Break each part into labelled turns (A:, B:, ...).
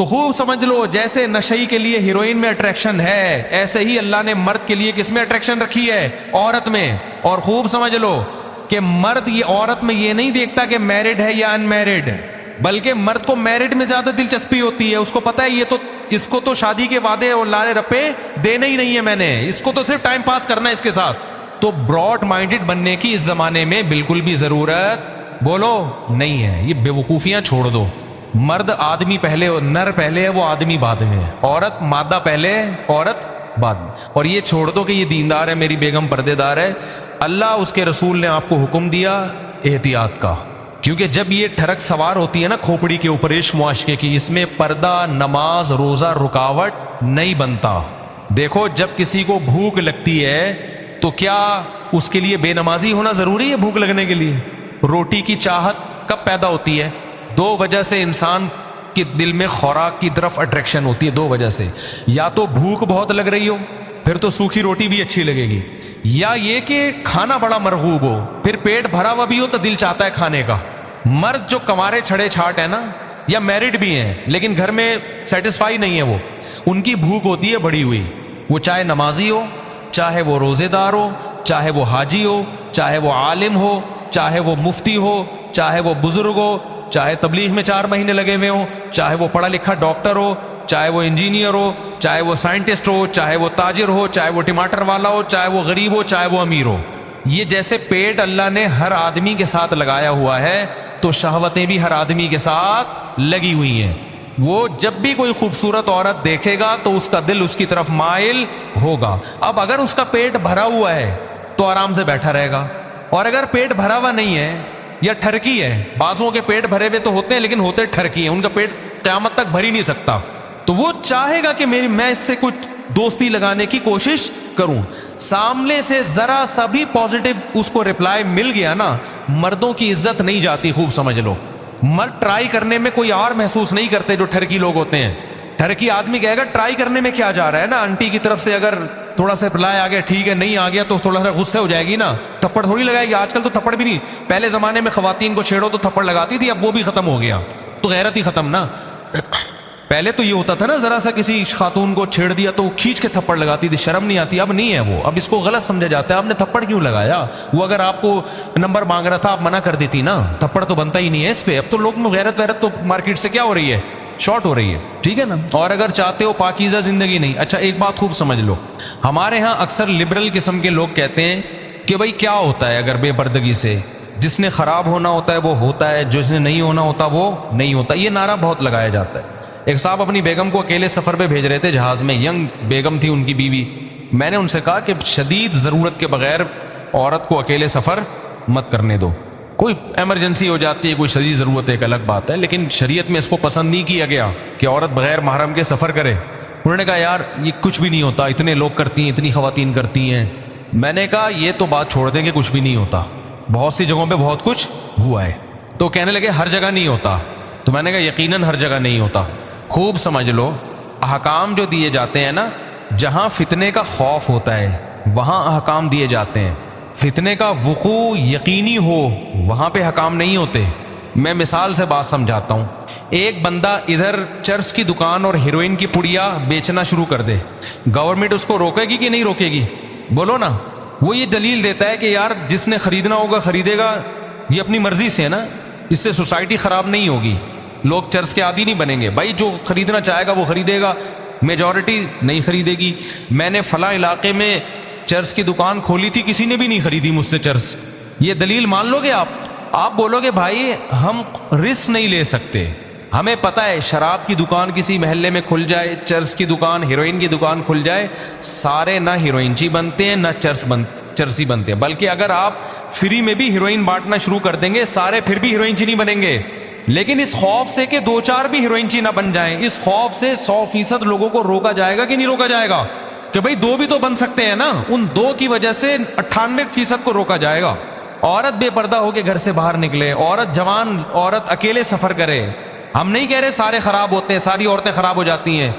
A: تو خوب سمجھ لو جیسے نشئی کے لیے ہیروئن میں اٹریکشن ہے، ایسے ہی اللہ نے مرد کے لیے کس میں اٹریکشن رکھی ہے؟ عورت میں۔ اور خوب سمجھ لو کہ مرد یہ عورت میں یہ نہیں دیکھتا کہ میرڈ ہے یا ان میرڈ، بلکہ مرد کو میرڈ میں زیادہ دلچسپی ہوتی ہے۔ اس کو پتا ہے اس کو تو شادی کے وعدے اور لارے رپے دینے ہی نہیں ہے میں نے، اس کو تو صرف ٹائم پاس کرنا ہے اس کے ساتھ۔ تو براڈ مائنڈڈ بننے کی اس زمانے میں بالکل بھی ضرورت بولو نہیں ہے۔ یہ بے وقوفیاں چھوڑ دو۔ مرد آدمی پہلے، نر پہلے ہے، وہ آدمی بعد میں ہے۔ عورت مادہ پہلے، عورت بعد میں۔ اور یہ چھوڑ دو کہ یہ دیندار ہے، میری بیگم پردے دار ہے۔ اللہ اس کے رسول نے آپ کو حکم دیا احتیاط کا، کیونکہ جب یہ ٹھڑک سوار ہوتی ہے نا کھوپڑی کے اوپر عشق معاشقے کی، اس میں پردہ، نماز، روزہ رکاوٹ نہیں بنتا۔ دیکھو جب کسی کو بھوک لگتی ہے تو کیا اس کے لیے بے نمازی ہونا ضروری ہے؟ بھوک لگنے کے لیے روٹی کی چاہت کب پیدا ہوتی ہے؟ دو وجہ سے انسان کے دل میں خوراک کی طرف اٹریکشن ہوتی ہے، دو وجہ سے۔ یا تو بھوک بہت لگ رہی ہو، پھر تو سوکھی روٹی بھی اچھی لگے گی، یا یہ کہ کھانا بڑا مرغوب ہو، پھر پیٹ بھرا ہوا بھی ہو تو دل چاہتا ہے کھانے کا۔ مرد جو کمارے چھڑے چھاٹ ہے نا، یا میرڈ بھی ہیں لیکن گھر میں سیٹسفائی نہیں ہے، وہ ان کی بھوک ہوتی ہے بڑی ہوئی، وہ چاہے نمازی ہو، چاہے وہ روزے دار ہو، چاہے وہ حاجی ہو، چاہے وہ عالم ہو، چاہے وہ مفتی ہو، چاہے وہ بزرگ ہو، چاہے تبلیغ میں 4 مہینے لگے ہوئے ہوں، چاہے وہ پڑھا لکھا ڈاکٹر ہو، چاہے وہ انجینئر ہو، چاہے وہ سائنٹسٹ ہو، چاہے وہ تاجر ہو، چاہے وہ ٹماٹر والا ہو، چاہے وہ غریب ہو، چاہے وہ امیر ہو۔ یہ جیسے پیٹ اللہ نے ہر آدمی کے ساتھ لگایا ہوا ہے، تو شہوتیں بھی ہر آدمی کے ساتھ لگی ہوئی ہیں۔ وہ جب بھی کوئی خوبصورت عورت دیکھے گا تو اس کا دل اس کی طرف مائل ہوگا۔ اب اگر اس کا پیٹ بھرا ہوا ہے تو آرام سے بیٹھا رہے گا، اور اگر پیٹ بھرا ہوا نہیں ہے یا ٹھرکی ہے، بعضوں کے پیٹ بھرے ہوئے تو ہوتے ہیں لیکن ہوتے ٹھرکی ہیں، ان کا پیٹ قیامت تک بھر ہی نہیں سکتا، تو وہ چاہے گا کہ میں اس سے کچھ دوستی لگانے کی کوشش کروں۔ سامنے سے ذرا سا بھی پازیٹو اس کو رپلائی مل گیا نا، مردوں کی عزت نہیں جاتی، خوب سمجھ لو۔ مرد ٹرائی کرنے میں کوئی اور محسوس نہیں کرتے جو ٹھرکی لوگ ہوتے ہیں۔ ٹھرکی آدمی کہے گا ٹرائی کرنے میں کیا جا رہا ہے نا، آنٹی کی طرف سے اگر تھوڑا سا رپلائی آ گیا ٹھیک ہے، نہیں آ گیا تو تھوڑا سا غصے ہو جائے گی نا، تھپڑ تھوڑی لگائے گی۔ آج کل تو تھپڑ بھی نہیں، پہلے زمانے میں خواتین کو چھیڑو تو تھپڑ لگاتی تھی، اب وہ بھی ختم ہو گیا، تو غیرت ہی ختم نا۔ پہلے تو یہ ہوتا تھا نا، ذرا سا کسی خاتون کو چھیڑ دیا تو کھینچ کے تھپڑ لگاتی تھی، شرم نہیں آتی، اب نہیں ہے وہ، اب اس کو غلط سمجھا جاتا ہے، آپ نے تھپڑ کیوں لگایا؟ وہ اگر آپ کو نمبر مانگ رہا تھا آپ منع کر دیتی نا، تھپڑ تو بنتا ہی نہیں ہے اس پہ۔ اب تو لوگ میں غیرت تو مارکیٹ سے کیا ہو رہی ہے، شارٹ ہو رہی ہے، ٹھیک ہے نا۔ اور اگر چاہتے ہو پاکیزہ زندگی نہیں، اچھا ایک بات خوب سمجھ لو، ہمارے ہاں اکثر لبرل قسم کے لوگ کہتے ہیں کہ بھائی کیا ہوتا ہے اگر بے پردگی سے، جس نے خراب ہونا ہوتا ہے وہ ہوتا ہے، جس نے نہیں ہونا ہوتا وہ نہیں ہوتا۔ یہ نعرہ بہت لگایا جاتا ہے۔ ایک صاحب اپنی بیگم کو اکیلے سفر پہ بھیج رہے تھے جہاز میں، ینگ بیگم تھی ان کی بیوی۔ میں نے ان سے کہا کہ شدید ضرورت کے بغیر عورت کو اکیلے سفر مت کرنے دو، کوئی ایمرجنسی ہو جاتی ہے، کوئی شدید ضرورت ہے، ایک الگ بات ہے، لیکن شریعت میں اس کو پسند نہیں کیا گیا کہ عورت بغیر محرم کے سفر کرے۔ انہوں نے کہا یار یہ کچھ بھی نہیں ہوتا، اتنے لوگ کرتی ہیں، اتنی خواتین کرتی ہیں۔ میں نے کہا یہ تو بات چھوڑ دیں کہ کچھ بھی نہیں ہوتا، بہت سی جگہوں پہ بہت کچھ ہوا ہے۔ تو کہنے لگے ہر جگہ نہیں ہوتا، تو میں نے کہا یقیناً ہر جگہ نہیں ہوتا۔ خوب سمجھ لو، احکام جو دیے جاتے ہیں نا، جہاں فتنے کا خوف ہوتا ہے وہاں احکام دیے جاتے ہیں، فتنے کا وقوع یقینی ہو وہاں پہ حکام نہیں ہوتے۔ میں مثال سے بات سمجھاتا ہوں۔ ایک بندہ ادھر چرس کی دکان اور ہیروئن کی پڑیا بیچنا شروع کر دے، گورنمنٹ اس کو روکے گی کہ نہیں روکے گی؟ بولو نا۔ وہ یہ دلیل دیتا ہے کہ یار جس نے خریدنا ہوگا خریدے گا، یہ اپنی مرضی سے ہے نا، اس سے سوسائٹی خراب نہیں ہوگی، لوگ چرس کے عادی نہیں بنیں گے۔ بھائی جو خریدنا چاہے گا وہ خریدے گا، میجورٹی نہیں خریدے گی۔ میں نے فلاں علاقے میں چرس کی دکان کھولی تھی، کسی نے بھی نہیں خریدی مجھ سے چرس، یہ دلیل مان لو گے آپ بولو گے بھائی ہم رسک نہیں لے سکتے۔ ہمیں پتہ ہے شراب کی دکان کسی محلے میں کھل جائے، چرس کی دکان، ہیروئن کی دکان کھل جائے، سارے نہ ہیروئنچی بنتے ہیں نہ چرسی بنتے ہیں، بلکہ اگر آپ فری میں بھی ہیروئن بانٹنا شروع کر دیں گے سارے پھر بھی ہیروئنچی نہیں بنیں گے۔ لیکن اس خوف سے کہ 2-4 بھی ہیروئنچی نہ بن جائیں، اس خوف سے 100% لوگوں کو روکا جائے گا کہ نہیں روکا جائے گا؟ کہ بھئی 2 بھی تو بن سکتے ہیں نا، ان 2 کی وجہ سے 98% کو روکا جائے گا۔ عورت بے پردہ ہو کے گھر سے باہر نکلے، عورت جوان عورت اکیلے سفر کرے۔ ہم نہیں کہہ رہے سارے خراب ہوتے ہیں، ساری عورتیں خراب ہو جاتی ہیں،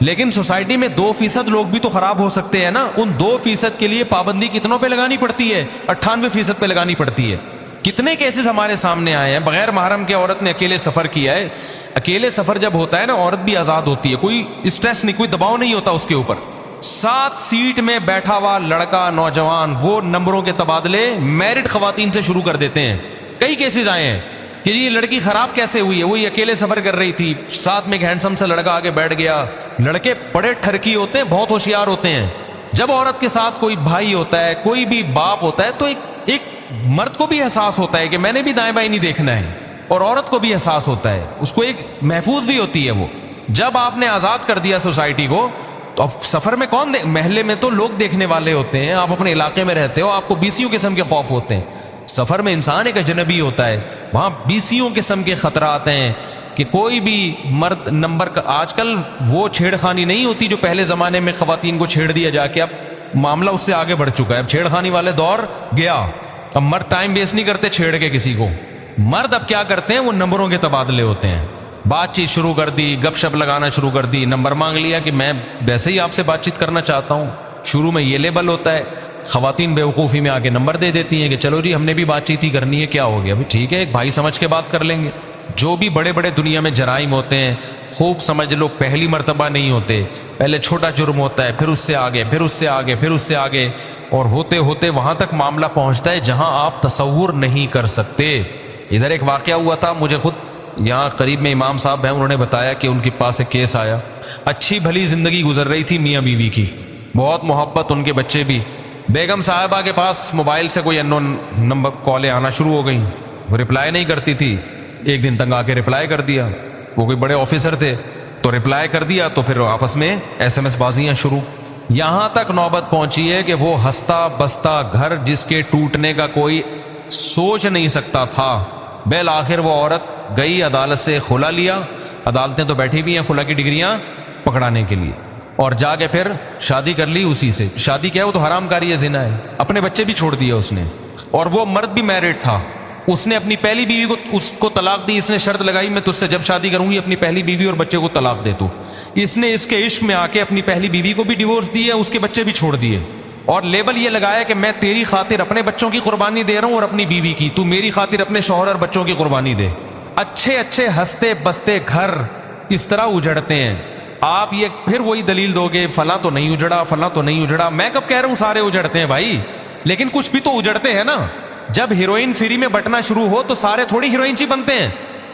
A: لیکن سوسائٹی میں 2% لوگ بھی تو خراب ہو سکتے ہیں نا۔ ان 2% کے لیے پابندی کتنوں پہ لگانی پڑتی ہے؟ 98% پہ لگانی پڑتی ہے۔ کتنے کیسز ہمارے سامنے آئے ہیں، بغیر محرم کے عورت نے اکیلے سفر کیا ہے. اکیلے سفر جب ہوتا ہے نا، عورت بھی آزاد ہوتی ہے، کوئی اسٹریس نہیں، کوئی دباؤ نہیں ہوتا اس کے اوپر. 7 سیٹ میں بیٹھا ہوا لڑکا نوجوان وہ نمبروں کے تبادلے میرڈ خواتین سے شروع کر دیتے ہیں. کئی کیسز آئے ہیں کہ یہ لڑکی خراب کیسے ہوئی ہے، وہی اکیلے سفر کر رہی تھی، ساتھ میں ایک ہینڈسم سا لڑکا آگے بیٹھ گیا. لڑکے بڑے ٹھرکی ہوتے ہیں، بہت ہوشیار ہوتے ہیں. جب عورت کے ساتھ کوئی بھائی ہوتا ہے، کوئی بھی باپ ہوتا ہے، تو ایک مرد کو بھی احساس ہوتا ہے کہ میں نے بھی دائیں بائیں نہیں دیکھنا ہے، اور عورت کو بھی احساس ہوتا ہے، اس کو ایک محفوظ بھی ہوتی ہے. وہ جب آپ نے آزاد کر دیا سوسائٹی کو، تو اب سفر میں کون محلے میں تو لوگ دیکھنے والے ہوتے ہیں، آپ اپنے علاقے میں رہتے ہو، آپ کو 20 قسم کے خوف ہوتے ہیں. سفر میں انسان ایک اجنبی ہوتا ہے، وہاں 20 قسم کے خطرات ہیں کہ کوئی بھی مرد نمبر کا. آج کل وہ چھیڑ خانی نہیں ہوتی جو پہلے زمانے میں خواتین کو چھیڑ دیا جا کے. اب معاملہ اس سے آگے بڑھ چکا ہے، اب چھیڑ خانی والے دور گیا. اب مرد ٹائم ویسٹ نہیں کرتے چھیڑ کے کسی کو. مرد اب کیا کرتے ہیں، وہ نمبروں کے تبادلے ہوتے ہیں. بات چیت شروع کر دی، گپ شپ لگانا شروع کر دی، نمبر مانگ لیا کہ میں ویسے ہی آپ سے بات چیت کرنا چاہتا ہوں. شروع میں یہ لیبل ہوتا ہے. خواتین بیوقوفی میں آگے نمبر دے دیتی ہیں کہ چلو جی ہم نے بھی بات چیت ہی کرنی ہے، کیا ہو گیا ٹھیک ہے، ایک بھائی سمجھ کے بات کر لیں گے. جو بھی بڑے بڑے دنیا میں جرائم ہوتے ہیں، خوب سمجھ لو پہلی مرتبہ نہیں ہوتے، پہلے چھوٹا جرم ہوتا ہے، پھر اس سے آگے، پھر اس سے آگے، پھر اس سے آگے، اور ہوتے ہوتے وہاں تک معاملہ پہنچتا ہے جہاں آپ تصور نہیں کر سکتے. ادھر ایک واقعہ ہوا تھا، مجھے خود یہاں قریب میں امام صاحب ہیں، انہوں نے بتایا کہ ان کے پاس ایک کیس آیا. اچھی بھلی زندگی گزر رہی تھی میاں بیوی کی، بہت محبت، ان کے بچے بھی. بیگم صاحبہ کے پاس موبائل سے کوئی انون نمبر کالیں آنا شروع ہو گئیں، وہ رپلائی نہیں کرتی تھی. ایک دن تنگ آ کے رپلائی کر دیا، وہ کوئی بڑے آفیسر تھے تو رپلائی کر دیا، تو پھر آپس میں SMS بازیاں شروع. یہاں تک نوبت پہنچی ہے کہ وہ ہنستا بستا گھر جس کے ٹوٹنے کا کوئی سوچ نہیں سکتا تھا، بالآخر وہ عورت گئی عدالت سے خلا لیا. عدالتیں تو بیٹھی ہوئی ہیں خلا کی ڈگریاں پکڑانے کے لیے، اور جا کے پھر شادی کر لی اسی سے. شادی کیا، وہ تو حرام کاری ہے، زنا ہے. اپنے بچے بھی چھوڑ دیے اس نے، اور وہ مرد بھی میرڈ تھا. اس نے اپنی پہلی بیوی کو اس کو طلاق دی. اس نے شرط لگائی میں تجھ سے جب شادی کروں گی اپنی پہلی بیوی اور بچے کو طلاق دے. تو اس نے اس کے عشق میں آ کے اپنی پہلی بیوی کو بھی ڈیورس دی ہے، اس کے بچے بھی چھوڑ دیے، اور لیبل یہ لگایا کہ میں تیری خاطر اپنے بچوں کی قربانی دے رہا ہوں اور اپنی بیوی کی، تو میری خاطر اپنے شوہر اور بچوں کی قربانی دے. اچھے اچھے ہنستے بستے گھر اس طرح اجڑتے ہیں. آپ یہ پھر وہی دلیل دو گے فلاں تو نہیں اجڑا، فلاں تو نہیں اجڑا. میں کب کہہ رہا ہوں سارے اجڑتے ہیں بھائی، لیکن کچھ بھی تو اجڑتے ہیں نا. جب ہیروئن فری میں بٹنا شروع ہو تو سارے تھوڑی ہیروئن چی بنتے ہیں،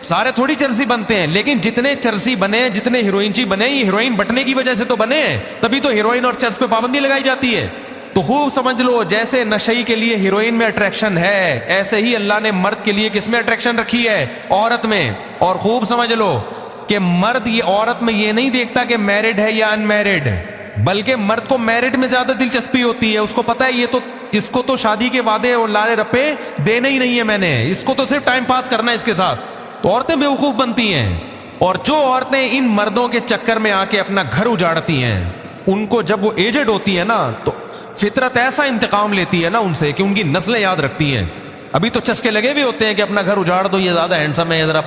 A: سارے تھوڑی چرسی بنتے ہیں. لیکن جتنے چرسی بنے، جتنے ہیروئن چی بنے، یہ ہیروئن بٹنے کی وجہ سے تو بنے ہیں، تبھی تو ہیروئن اور چرس پہ پابندی لگائی جاتی ہے. تو خوب سمجھ لو، جیسے نشئی کے لیے ہیروئن میں اٹریکشن ہے، ایسے ہی اللہ نے مرد کے لیے کس میں اٹریکشن رکھی ہے، عورت میں. اور خوب سمجھ لو کہ مرد یہ عورت میں یہ نہیں دیکھتا کہ میرڈ ہے یا ان میرڈ، بلکہ مرد کو میرڈ میں زیادہ دلچسپی ہوتی ہے. اس کو پتا ہے یہ تو اس کو تو شادی کے وعدے اور لارے رپے دینے ہی نہیں ہے میں نے، اس کو تو صرف ٹائم پاس کرنا ہے اس کے ساتھ. تو عورتیں بیوقوف بنتی ہیں. اور جو عورتیں ان مردوں کے چکر میں آ کے اپنا گھر اجاڑتی ہیں، ان کو جب وہ ایجڈ ہوتی ہے نا تو فطرت ایسا انتقام لیتی ہے نا ان سے کہ ان کی نسلیں یاد رکھتی ہیں. ابھی تو چسکے لگے ہوئے ہوتے ہیں کہ اپنا گھر اجاڑ دو، یہ زیادہ ہینڈسم ہے، ذرا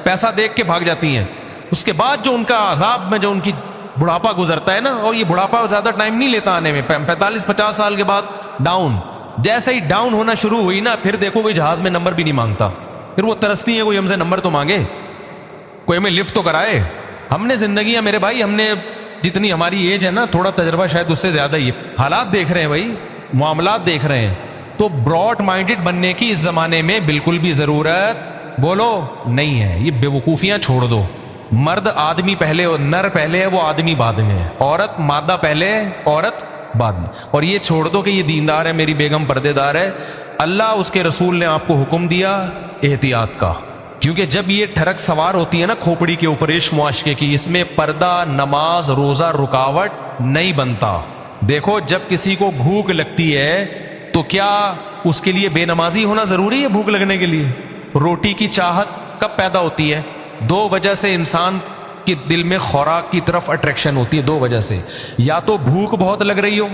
A: پیسہ دیکھ کے بھاگ جاتی ہیں. اس کے بعد جو ان کا عذاب میں جو ان کی بڑھاپا گزرتا ہے نا، اور یہ بڑھاپا زیادہ ٹائم نہیں لیتا آنے میں، 45-50 سال کے بعد ڈاؤن. جیسے ہی ڈاؤن ہونا شروع ہوئی نا، پھر دیکھو کوئی جہاز میں نمبر بھی نہیں مانگتا، پھر وہ ترستی ہیں کوئی ہم سے نمبر تو مانگے، کوئی ہمیں لفٹ تو کرائے. ہم نے زندگیاں میرے بھائی، ہم نے جتنی ہماری ایج ہے نا، تھوڑا تجربہ شاید اس سے زیادہ ہی ہے. حالات دیکھ رہے ہیں بھائی، معاملات دیکھ رہے ہیں. تو براڈ مائنڈڈ بننے کی اس زمانے میں بالکل بھی ضرورت بولو نہیں ہے. یہ بیوقوفیاں چھوڑ دو. مرد آدمی پہلے، نر پہلے ہے، وہ آدمی بعد میں ہے. عورت مادہ پہلے، عورت بعد میں. اور یہ چھوڑ دو کہ یہ دیندار ہے، میری بیگم پردے دار ہے. اللہ اس کے رسول نے آپ کو حکم دیا احتیاط کا، کیونکہ جب یہ ٹھڑک سوار ہوتی ہے نا کھوپڑی کے اوپر عشق معاشقے کی، اس میں پردہ، نماز، روزہ رکاوٹ نہیں بنتا. دیکھو جب کسی کو بھوک لگتی ہے تو کیا اس کے لیے بے نمازی ہونا ضروری ہے؟ بھوک لگنے کے لیے روٹی کی چاہت کب پیدا ہوتی ہے؟ 2 وجہ سے انسان کے دل میں خوراک کی طرف اٹریکشن ہوتی ہے. 2 وجہ سے، یا تو بھوک بہت لگ رہی ہو،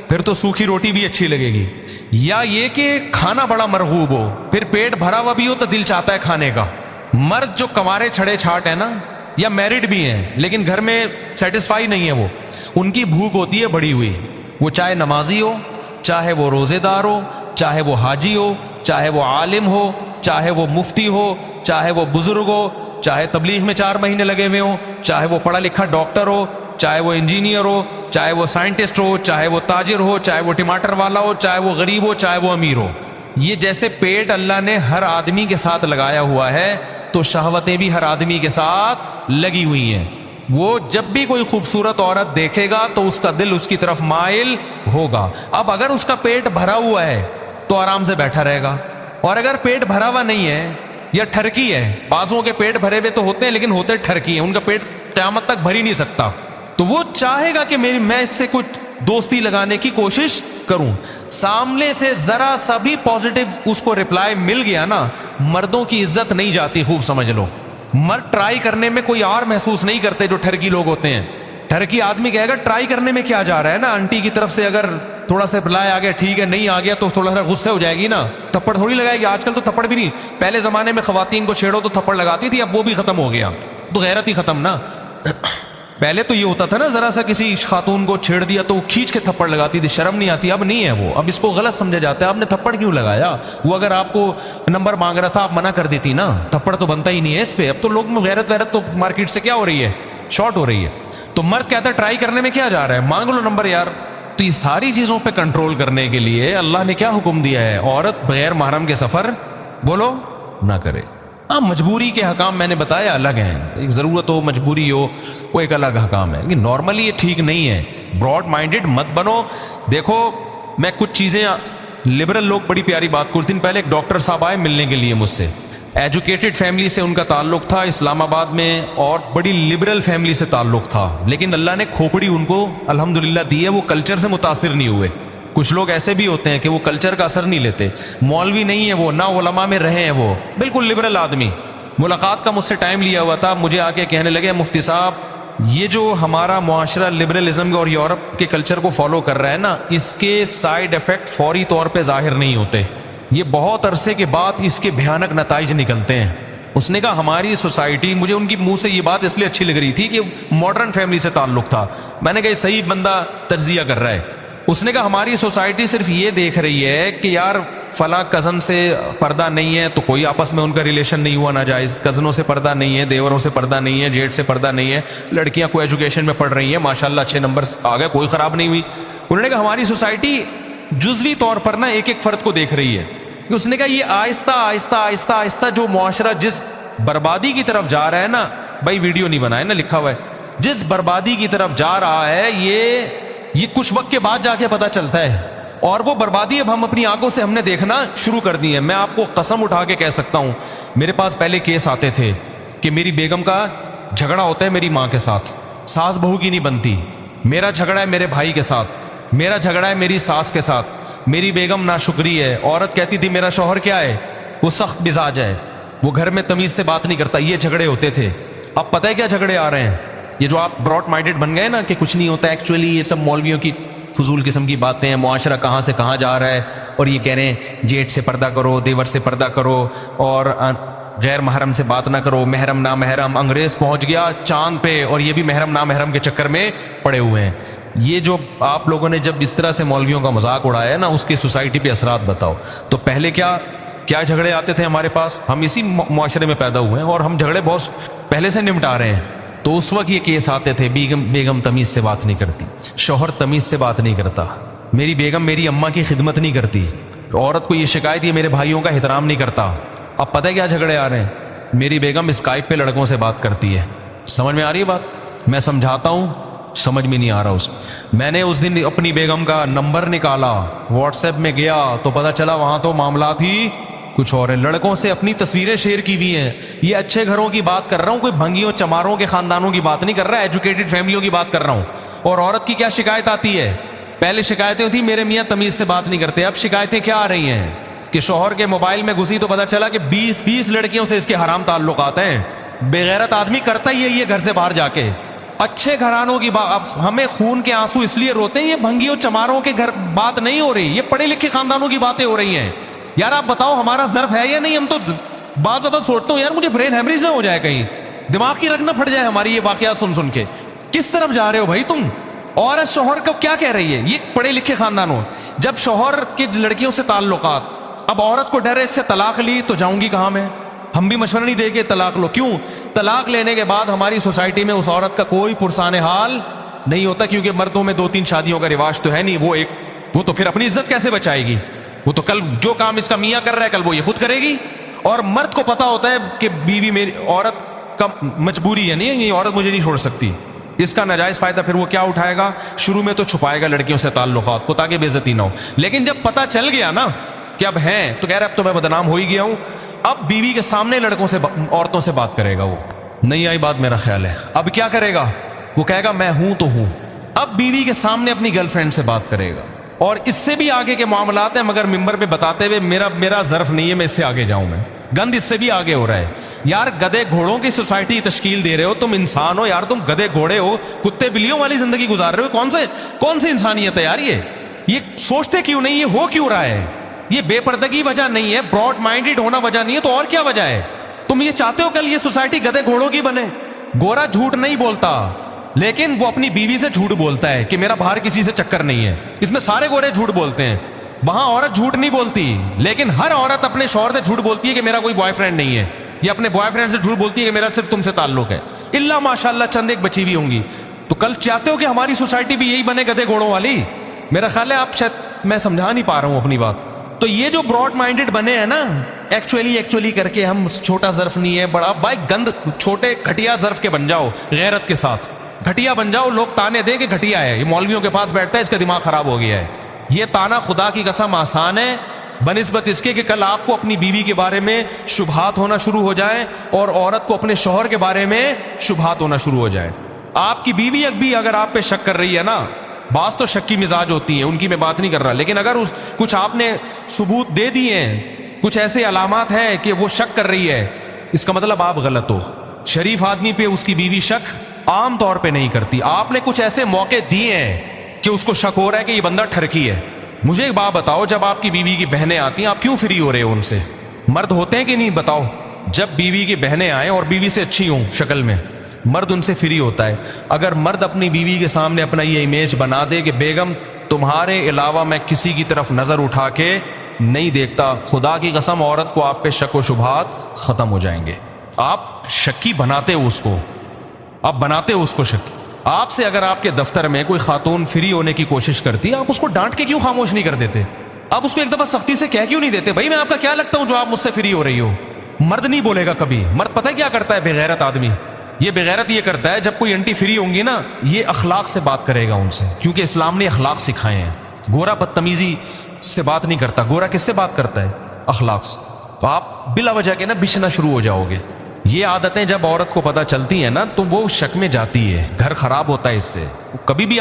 A: پھر تو سوکھی روٹی بھی اچھی لگے گی، یا یہ کہ کھانا بڑا مرغوب ہو، پھر پیٹ بھرا ہوا بھی ہو تو دل چاہتا ہے کھانے کا. مرد جو کنوارے چھڑے چھاٹ ہیں نا، یا میرڈ بھی ہیں لیکن گھر میں سیٹسفائی نہیں ہے، وہ ان کی بھوک ہوتی ہے بڑی ہوئی. وہ چاہے نمازی ہو، چاہے وہ روزے دار ہو، چاہے وہ حاجی ہو، چاہے وہ عالم ہو، چاہے وہ مفتی ہو، چاہے وہ بزرگ ہو، چاہے تبلیغ میں 4 مہینے لگے ہوئے ہوں، چاہے وہ پڑھا لکھا ڈاکٹر ہو، چاہے وہ انجینئر ہو، چاہے وہ سائنٹسٹ ہو، چاہے وہ تاجر ہو، چاہے وہ ٹماٹر والا ہو، چاہے وہ غریب ہو، چاہے وہ امیر ہو. یہ جیسے پیٹ اللہ نے ہر آدمی کے ساتھ لگایا ہوا ہے، تو شہوتیں بھی ہر آدمی کے ساتھ لگی ہوئی ہیں. وہ جب بھی کوئی خوبصورت عورت دیکھے گا تو اس کا دل اس کی طرف مائل ہوگا. اب اگر اس کا پیٹ بھرا ہوا ہے تو آرام سے بیٹھا رہے گا، اور اگر پیٹ بھرا ہوا نہیں ہے یا ٹھرکی ہے، بعضوں کے پیٹ بھرے ہوئے تو ہوتے ہیں لیکن ہوتے ٹھرکی ہیں، ان کا پیٹ قیامت تک بھر ہی نہیں سکتا، تو وہ چاہے گا کہ میں اس سے کچھ دوستی لگانے کی کوشش کروں. سامنے سے ذرا سا بھی پازیٹو اس کو رپلائی مل گیا نا، مردوں کی عزت نہیں جاتی. خوب سمجھ لو، مرد ٹرائی کرنے میں کوئی اور محسوس نہیں کرتے جو ٹھرکی لوگ ہوتے ہیں. ٹھرکی آدمی کہے گا ٹرائی کرنے میں کیا جا رہا ہے نا، آنٹی کی طرف سے اگر تھوڑا سا رپلائی آ گیا ٹھیک ہے، نہیں آ گیا تو تھوڑا سا غصے ہو جائے گی نا، تھپڑ تھوڑی لگائے گی. آج کل تو تھپڑ بھی نہیں، پہلے زمانے میں خواتین کو چھیڑو تو تھپڑ لگاتی تھی، اب وہ بھی ختم ہو گیا، تو غیرت ہی ختم نا. پہلے تو یہ ہوتا تھا نا، ذرا سا کسی خاتون کو چھیڑ دیا تو کھینچ کے تھپڑ لگاتی تھی، شرم نہیں آتی. اب نہیں ہے وہ، اب اس کو غلط سمجھا جاتا ہے. آپ نے تھپڑ کیوں لگایا؟ وہ اگر آپ کو نمبر مانگ رہا تھا آپ منع کر دیتی نا، تھپڑ تو بنتا ہی نہیں ہے اس پہ. اب تو لوگ میں غیرت تو مارکیٹ سے کیا ہو رہی ہے، شارٹ ہو رہی ہے. تو مرد کہتا ہے ٹرائی کرنے میں کیا جا رہا ہے، مانگ لو نمبر یار. تو یہ ساری چیزوں پہ کنٹرول کرنے کے لیے اللہ نے کیا حکم دیا ہے، عورت بغیر محرم کے سفر بولو نہ کرے. ہاں مجبوری کے حکام میں نے بتایا الگ ہیں، ایک ضرورت ہو مجبوری ہو وہ ایک الگ حکام ہے، لیکن نارملی یہ ٹھیک نہیں ہے. براڈ مائنڈڈ مت بنو. دیکھو میں کچھ چیزیں، لبرل لوگ بڑی پیاری بات کرتے ہیں. پہلے ایک ڈاکٹر صاحب آئے ملنے کے لیے مجھ سے، ایجوکیٹڈ فیملی سے ان کا تعلق تھا اسلام آباد میں، اور بڑی لبرل فیملی سے تعلق تھا، لیکن اللہ نے کھوپڑی ان کو الحمدللہ دی ہے، وہ کلچر سے متاثر نہیں ہوئے. کچھ لوگ ایسے بھی ہوتے ہیں کہ وہ کلچر کا اثر نہیں لیتے، مولوی نہیں ہے وہ، نہ علماء میں رہے ہیں، وہ بالکل لبرل آدمی. ملاقات کا مجھ سے ٹائم لیا ہوا تھا، مجھے آ کے کہنے لگے مفتی صاحب یہ جو ہمارا معاشرہ لبرلزم اور یورپ کے کلچر کو فالو کر رہا ہے نا، اس کے سائیڈ افیکٹ فوری طور پہ ظاہر نہیں ہوتے، یہ بہت عرصے کے بعد اس کے بھیانک نتائج نکلتے ہیں. اس نے کہا ہماری سوسائٹی، مجھے ان کی منہ سے یہ بات اس لیے اچھی لگ رہی تھی کہ ماڈرن فیملی سے تعلق تھا. میں نے کہا یہ صحیح بندہ تجزیہ کر رہا ہے. اس نے کہا ہماری سوسائٹی صرف یہ دیکھ رہی ہے کہ یار فلاں کزن سے پردہ نہیں ہے تو کوئی آپس میں ان کا ریلیشن نہیں ہوا ناجائز، کزنوں سے پردہ نہیں ہے، دیوروں سے پردہ نہیں ہے، جیٹ سے پردہ نہیں ہے، لڑکیاں کو ایجوکیشن میں پڑھ رہی ہیں ماشاءاللہ اچھے نمبر آ گئے، کوئی خراب نہیں ہوئی. انہوں نے کہا ہماری سوسائٹی جزوی طور پر نا ایک ایک فرد کو دیکھ رہی ہے. اس نے کہا یہ آہستہ آہستہ آہستہ آہستہ جو معاشرہ جس بربادی کی طرف جا رہا ہے نا، بھائی ویڈیو نہیں بنائے نا، لکھا ہوا ہے، جس بربادی کی طرف جا رہا ہے یہ کچھ وقت کے بعد جا کے پتہ چلتا ہے، اور وہ بربادی اب ہم اپنی آنکھوں سے ہم نے دیکھنا شروع کر دی ہے. میں آپ کو قسم اٹھا کے کہہ سکتا ہوں، میرے پاس پہلے کیس آتے تھے کہ میری بیگم کا جھگڑا ہوتا ہے میری ماں کے ساتھ، ساس بہو کی نہیں بنتی، میرا جھگڑا ہے میرے بھائی کے ساتھ، میرا جھگڑا ہے میری ساس کے ساتھ، میری بیگم ناشکری ہے. عورت کہتی تھی میرا شوہر کیا ہے، وہ سخت مزاج ہے، وہ گھر میں تمیز سے بات نہیں کرتا. یہ جھگڑے ہوتے تھے. اب پتہ ہے کیا جھگڑے آ رہے ہیں، یہ جو آپ براڈ مائنڈڈ بن گئے نا کہ کچھ نہیں ہوتا، ایکچولی یہ سب مولویوں کی فضول قسم کی باتیں ہیں، معاشرہ کہاں سے کہاں جا رہا ہے، اور یہ کہہ رہے ہیں جیٹ سے پردہ کرو، دیور سے پردہ کرو، اور غیر محرم سے بات نہ کرو، محرم نہ محرم. انگریز پہنچ گیا چاند پہ اور یہ بھی محرم نہ محرم کے چکر میں پڑے ہوئے ہیں. یہ جو آپ لوگوں نے جب اس طرح سے مولویوں کا مذاق اڑایا ہے نا، اس کی سوسائٹی پہ اثرات بتاؤ. تو پہلے کیا جھگڑے آتے تھے ہمارے پاس، ہم اسی معاشرے میں پیدا ہوئے ہیں اور ہم جھگڑے بہت پہلے سے نمٹا رہے ہیں. تو اس وقت یہ کیس آتے تھے، بیگم تمیز سے بات نہیں کرتی، شوہر تمیز سے بات نہیں کرتا، میری بیگم میری اماں کی خدمت نہیں کرتی، عورت کو یہ شکایت یہ میرے بھائیوں کا احترام نہیں کرتا. اب پتہ ہے کیا جھگڑے آ رہے ہیں، میری بیگم اسکائپ پہ لڑکوں سے بات کرتی ہے. سمجھ میں آ رہی ہے بات؟ میں سمجھاتا ہوں، سمجھ میں نہیں آ رہا. میں نے اس دن اپنی بیگم کا نمبر نکالا، واٹس ایپ میں گیا تو پتہ چلا وہاں تو معاملات ہی کچھ اور ہیں. لڑکوں سے اپنی تصویریں شیئر کی ہوئی ہیں. یہ اچھے گھروں کی بات کر رہا ہوں، کوئی بھنگیوں چماروں کے خاندانوں کی بات نہیں کر رہا، ایجوکیٹڈ فیملیوں کی بات کر رہا ہوں. اور عورت کی کیا شکایت آتی ہے، پہلے شکایتیں ہوتی میرے میاں تمیز سے بات نہیں کرتے، اب شکایتیں کیا آ رہی ہیں کہ شوہر کے موبائل میں گھسی تو پتہ چلا کہ 20 لڑکیوں سے اس کے حرام تعلقات ہیں. بےغیرت آدمی کرتا ہی ہے یہ گھر سے باہر جا کے. اچھے گھرانوں کی بات، ہمیں خون کے آنسو اس لیے روتے ہیں، یہ بھنگیوں چماروں کے گھر بات نہیں ہو رہی، یہ پڑھے لکھے خاندانوں کی باتیں ہو رہی ہیں. یار آپ بتاؤ ہمارا ظرف ہے یا نہیں؟ ہم تو بعض دفعہ سوچتا ہوں یار مجھے برین ہیمریج نہ ہو جائے، کہیں دماغ کی رگ نہ پھٹ جائے ہماری یہ واقعات سن کے. کس طرف جا رہے ہو بھائی تم؟ عورت شوہر کو کیا کہہ رہی ہے، یہ پڑھے لکھے خاندانوں، جب شوہر کے لڑکیوں سے تعلقات، اب عورت کو ڈر ہے اس سے طلاق لی تو جاؤں گی کہاں میں, ہم بھی مشورہ نہیں دیں گے طلاق لو. کیوں؟ طلاق لینے کے بعد ہماری سوسائٹی میں اس عورت کا کوئی پرسان حال نہیں ہوتا, کیونکہ مردوں میں 2-3 شادیوں کا رواج تو ہے نہیں. وہ تو پھر اپنی عزت کیسے بچائے گی؟ وہ تو کل جو کام اس کا میاں کر رہا ہے کل وہ یہ خود کرے گی. اور مرد کو پتا ہوتا ہے کہ بیوی میری عورت کا مجبوری ہے, نہیں یہ عورت مجھے نہیں چھوڑ سکتی. اس کا ناجائز فائدہ پھر وہ کیا اٹھائے گا؟ شروع میں تو چھپائے گا لڑکیوں سے تعلقات کو تاکہ بے عزتی نہ ہو, لیکن جب پتا چل گیا نا کہ اب ہیں تو کہہ رہا اب تو میں بدنام ہو ہی گیا ہوں, اب بیوی کے سامنے لڑکوں سے عورتوں سے بات کرے گا. وہ نہیں آئی بات میرا خیال ہے. اب کیا کرے گا؟ وہ کہے گا میں ہوں تو ہوں. اب بیوی کے سامنے اپنی گرل فرینڈ سے بات کرے گا, اور اس سے بھی آگے کے معاملات ہیں, مگر ممبر پہ بتاتے ہوئے میرا ظرف نہیں ہے میں اس سے آگے جاؤں. میں گند اس سے بھی آگے ہو رہا ہے. یار گدے گھوڑوں کی سوسائٹی تشکیل دے رہے ہو, تم انسان ہو یار, تم گدے گھوڑے ہو, کتے بلیوں والی زندگی گزار رہے ہو. کون سی انسانیت ہے یار؟ یہ سوچتے کیوں نہیں؟ یہ ہو کیوں رہا ہے؟ یہ بے پردگی وجہ نہیں ہے, براڈ مائنڈیڈ ہونا وجہ نہیں ہے, تو اور کیا وجہ ہے؟ تم یہ چاہتے ہو کل یہ سوسائٹی گدے گھوڑوں کی بنے؟ گورا جھوٹ نہیں بولتا, لیکن وہ اپنی بیوی سے جھوٹ بولتا ہے کہ میرا باہر کسی سے چکر نہیں ہے. اس میں سارے گورے جھوٹ بولتے ہیں. وہاں عورت جھوٹ نہیں بولتی, لیکن ہر عورت اپنے شوہر سے جھوٹ بولتی ہے کہ میرا کوئی بوائے فرینڈ نہیں ہے, یا اپنے بوائے فرینڈ سے جھوٹ بولتی ہے کہ میرا صرف تم سے تعلق ہے. اللہ ماشاءاللہ چند ایک بچی بھی ہوں گی. تو کل چاہتے ہو کہ ہماری سوسائٹی بھی یہی بنے گدے گھوڑوں والی؟ میرا خیال ہے آپ شاید میں سمجھا نہیں پا رہا ہوں اپنی بات. تو یہ جو براڈ مائنڈیڈ بنے ہیں نا, ایکچولی کر کے ہم چھوٹا ظرف نہیں ہے بڑا بھائی, گند چھوٹے گھٹیا ظرف کے بن جاؤ, غیرت کے ساتھ گھٹیا بن جاؤ. لوگ تانے دیں کہ گھٹیا ہے, یہ مولویوں کے پاس بیٹھتا ہے, اس کا دماغ خراب ہو گیا ہے. یہ تانا خدا کی قسم آسان ہے بنسبت اس کے کہ کل آپ کو اپنی بیوی کے بارے میں شبہات ہونا شروع ہو جائے, اور عورت کو اپنے شوہر کے بارے میں شبہات ہونا شروع ہو جائے. آپ کی بیوی بھی اگر آپ پہ شک کر رہی ہے نا, بعض تو شک کی مزاج ہوتی ہیں, ان کی میں بات نہیں کر رہا, لیکن اگر کچھ آپ نے ثبوت دے دیے ہیں, کچھ ایسے علامات ہیں کہ وہ شک کر رہی ہے, اس کا مطلب آپ غلط ہو. شریف آدمی پہ اس کی بیوی شک عام طور پہ نہیں کرتی. آپ نے کچھ ایسے موقع دیے ہیں کہ اس کو شک ہو رہا ہے کہ یہ بندہ ٹھرکی ہے. مجھے ایک بات بتاؤ, جب آپ کی بیوی کی بہنیں آتی ہیں آپ کیوں فری ہو رہے ہو ان سے؟ مرد ہوتے ہیں کہ نہیں بتاؤ؟ جب بیوی کی بہنیں آئیں اور بیوی سے اچھی ہوں شکل میں, مرد ان سے فری ہوتا ہے. اگر مرد اپنی بیوی کے سامنے اپنا یہ امیج بنا دے کہ بیگم تمہارے علاوہ میں کسی کی طرف نظر اٹھا کے نہیں دیکھتا, خدا کی قسم عورت کو آپ پہ شک و شبہات ختم ہو جائیں گے. آپ شکی بناتے ہو اس کو, آپ بناتے ہو اس کو شک. آپ سے اگر آپ کے دفتر میں کوئی خاتون فری ہونے کی کوشش کرتی ہے, آپ اس کو ڈانٹ کے کیوں خاموش نہیں کر دیتے؟ آپ اس کو ایک دفعہ سختی سے کہہ کیوں نہیں دیتے بھائی میں آپ کا کیا لگتا ہوں جو آپ مجھ سے فری ہو رہی ہو؟ مرد نہیں بولے گا کبھی. مرد پتہ ہے کیا کرتا ہے؟ بغیرت آدمی یہ بغیرت یہ کرتا ہے, جب کوئی انٹی فری ہوں گی نا, یہ اخلاق سے بات کرے گا ان سے, کیونکہ اسلام نے اخلاق سکھائے ہیں. گورا بدتمیزی سے بات نہیں کرتا. گورا کس سے بات کرتا ہے؟ اخلاق سے. تو آپ بلا وجہ کے نا بچنا شروع ہو جاؤ گے. یہ عادتیں جب عورت کو پتہ چلتی ہیں نا تو وہ شک میں جاتی ہے, گھر خراب ہوتا ہے اس سے. کبھی بھی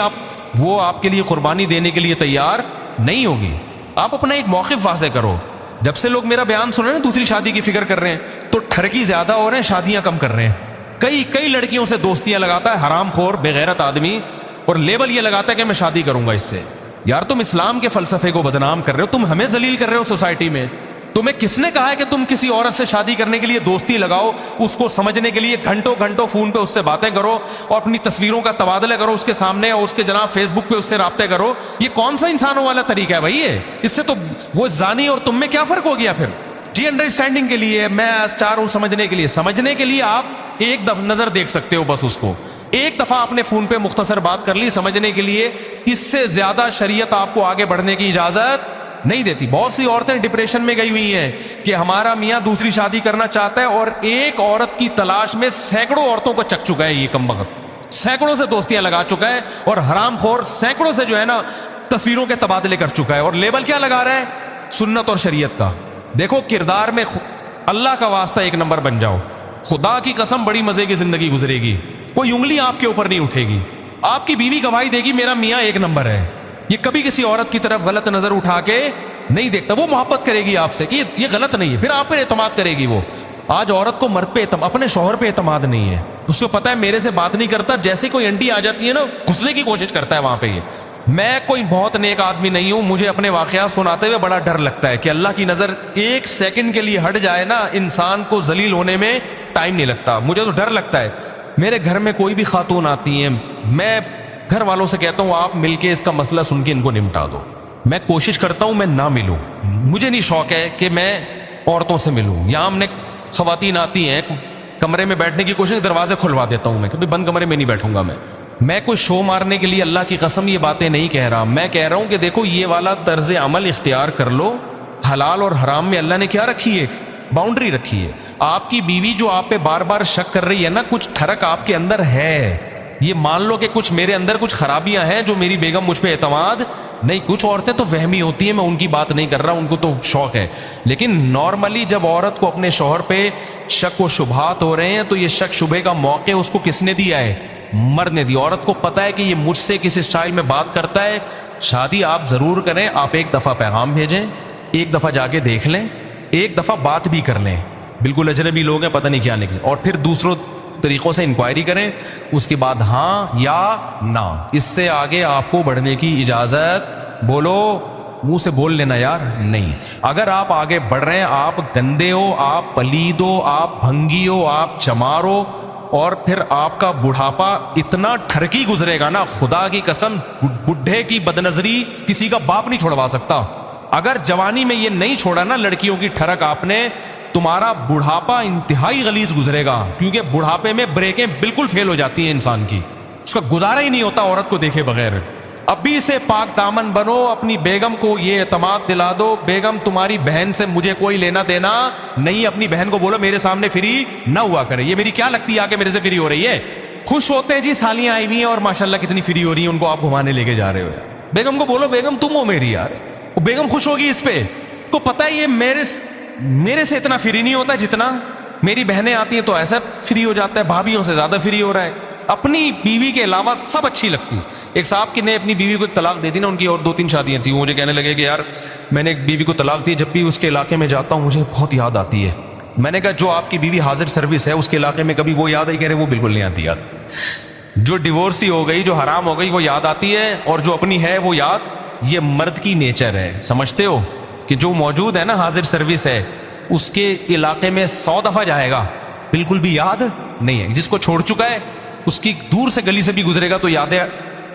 A: وہ آپ کے لیے قربانی دینے کے لیے تیار نہیں ہوگی. آپ اپنا ایک موقف واضح کرو. جب سے لوگ میرا بیان سن رہے ہیں دوسری شادی کی فکر کر رہے ہیں, تو ٹھرکی زیادہ ہو رہے ہیں, شادیاں کم کر رہے ہیں. کئی لڑکیوں سے دوستیاں لگاتا ہے حرام خور بغیرت آدمی, اور لیبل یہ لگاتا ہے کہ میں شادی کروں گا اس سے. یار تم اسلام کے فلسفے کو بدنام کر رہے ہو, تم ہمیں ذلیل کر رہے ہو سوسائٹی میں. تمہیں کس نے کہا ہے کہ تم کسی عورت سے شادی کرنے کے لیے دوستی لگاؤ, اس کو سمجھنے کے لیے گھنٹوں فون پہ اس سے باتیں کرو, اور اپنی تصویروں کا تبادلہ کرو اس کے سامنے, اور اس کے جناب فیس بک پہ اس سے رابطے کرو؟ یہ کون سا انسانوں والا طریقہ ہے بھائی؟ اس سے تو وہ زانی اور تم میں کیا فرق ہو گیا پھر؟ جی انڈرسٹینڈنگ کے لیے میں چار ہوں, سمجھنے کے لیے آپ ایک دفعہ نظر دیکھ سکتے ہو, بس اس کو ایک دفعہ آپ نے فون پہ مختصر بات کر لی سمجھنے کے لیے. اس سے زیادہ شریعت آپ کو آگے بڑھنے کی اجازت نہیں دیتی. بہت سی عورتیں ڈپریشن میں گئی ہوئی ہیں کہ ہمارا میاں دوسری شادی کرنا چاہتا ہے, اور ایک عورت کی تلاش میں سینکڑوں عورتوں کو چک چکا ہے. یہ کمبخت سینکڑوں سے دوستیاں لگا چکا ہے, اور حرام خور سینکڑوں سے جو ہے نا تصویروں کے تبادلے کر چکا ہے. اور لیبل کیا لگا رہا ہے؟ سنت اور شریعت کا. دیکھو کردار میں اللہ کا واسطہ ایک نمبر بن جاؤ, خدا کی قسم بڑی مزے کی زندگی گزرے گی. کوئی انگلی آپ کے اوپر نہیں اٹھے گی. آپ کی بیوی گواہی دے گی میرا میاں ایک نمبر ہے, یہ کبھی کسی عورت کی طرف غلط نظر اٹھا کے نہیں دیکھتا. وہ محبت کرے گی آپ سے کہ یہ غلط نہیں ہے, پھر آپ پر اعتماد کرے گی. وہ آج عورت کو مرد پہ اپنے شوہر پہ اعتماد نہیں ہے. اس کو پتا ہے میرے سے بات نہیں کرتا, جیسے کوئی انٹی آ جاتی ہے نا گھسنے کی کوشش کرتا ہے وہاں پہ. یہ میں کوئی بہت نیک آدمی نہیں ہوں, مجھے اپنے واقعات سناتے ہوئے بڑا ڈر لگتا ہے کہ اللہ کی نظر ایک سیکنڈ کے لیے ہٹ جائے نا, انسان کو ذلیل ہونے میں ٹائم نہیں لگتا. مجھے تو ڈر لگتا ہے. میرے گھر میں کوئی بھی خاتون آتی ہیں, میں گھر والوں سے کہتا ہوں آپ مل کے اس کا مسئلہ سن کے ان کو نمٹا دو. میں کوشش کرتا ہوں میں نہ ملوں, مجھے نہیں شوق ہے کہ میں عورتوں سے ملوں. یہاں ہم نے خواتین آتی ہیں کمرے میں بیٹھنے کی کوشش, دروازے کھلوا دیتا ہوں میں کہ بند کمرے میں نہیں بیٹھوں گا. میں کوئی شو مارنے کے لیے اللہ کی قسم یہ باتیں نہیں کہہ رہا. میں کہہ رہا ہوں کہ دیکھو یہ والا طرز عمل اختیار کر لو. حلال اور حرام میں اللہ نے کیا رکھی ہے, باؤنڈری رکھی ہے. آپ کی بیوی جو آپ پہ بار بار شک کر رہی ہے نا, کچھ ٹھڑک آپ کے اندر ہے. یہ مان لو کہ کچھ میرے اندر کچھ خرابیاں ہیں جو میری بیگم مجھ پہ اعتماد نہیں. کچھ عورتیں تو وہمی ہوتی ہیں, میں ان کی بات نہیں کر رہا, ان کو تو شوق ہے. لیکن نارملی جب عورت کو اپنے شوہر پہ شک و شبہات ہو رہے ہیں تو یہ شک شبہ کا موقع اس کو کس نے دیا ہے؟ مرد نے دی. عورت کو پتا ہے کہ یہ مجھ سے کس اسٹائل میں بات کرتا ہے. شادی آپ ضرور کریں, آپ ایک دفعہ پیغام بھیجیں, ایک دفعہ جا کے دیکھ لیں, ایک دفعہ بات بھی کر لیں. بالکل اجنبی لوگ ہیں, پتہ نہیں کیا نکلے, اور پھر دوسروں طریقوں سے انکوائری کریں. اس کے بعد ہاں یا نہ, اس سے آگے آپ کو بڑھنے کی اجازت, بولو منہ سے بول لینا یار, نہیں. اگر آپ آگے بڑھ رہے ہیں, آپ گندے ہو, آپ پلید ہو, آپ بھنگی ہو, آپ چمار ہو, اور پھر آپ کا بڑھاپا اتنا ٹھرکی گزرے گا نا, خدا کی قسم بڈھے کی بدنظری کسی کا باپ نہیں چھوڑوا سکتا. اگر جوانی میں یہ نہیں چھوڑا نا لڑکیوں کی ٹھڑک آپ نے, تمہارا بڑھاپا انتہائی غلیظ گزرے گا. کیونکہ بڑھاپے میں بریکیں بالکل فیل ہو جاتی ہیں انسان کی, اس کا گزارا ہی نہیں ہوتا عورت کو دیکھے بغیر. ابھی سے پاک دامن بنو, اپنی بیگم کو یہ اعتماد دلا دو, بیگم تمہاری بہن سے مجھے کوئی لینا دینا نہیں. اپنی بہن کو بولو میرے سامنے فری نہ ہوا کرے. یہ میری کیا لگتی ہے آ کے میرے سے فری ہو رہی ہے؟ خوش ہوتے ہیں جی سالیاں آئی ہوئی ہیں اور ماشاءاللہ کتنی فری ہو رہی ہیں, ان کو آپ گھمانے لے کے جا رہے ہو. بیگم کو بولو بیگم تم ہو میری یار, بیگم خوش ہوگی اس پہ. کو پتہ ہے یہ میرے سے اتنا فری نہیں ہوتا جتنا میری بہنیں آتی ہیں تو ایسا فری ہو جاتا ہے, بھابھیوں سے زیادہ فری ہو رہا ہے. اپنی بیوی کے علاوہ سب اچھی لگتی. ایک صاحب کی نے اپنی بیوی کو ایک طلاق دے دی نا, ان کی اور 2-3 شادیاں تھیں. وہ مجھے کہنے لگے کہ یار میں نے ایک بیوی کو طلاق دی, جب بھی اس کے علاقے میں جاتا ہوں مجھے بہت یاد آتی ہے. میں نے کہا جو آپ کی بیوی حاضر سروس ہے اس کے علاقے میں کبھی وہ یاد آئی؟ کہہ رہے وہ بالکل نہیں آتی یاد. جو ڈیورسی ہو گئی, جو حرام ہو گئی وہ یاد آتی ہے, اور جو اپنی ہے وہ یاد. یہ مرد کی نیچر ہے, سمجھتے ہو کہ جو موجود ہے نا حاضر سروس ہے, اس کے علاقے میں 100 دفعہ جائے گا بالکل بھی یاد نہیں ہے. جس کو چھوڑ چکا ہے اس کی دور سے گلی سے بھی گزرے گا تو یادیں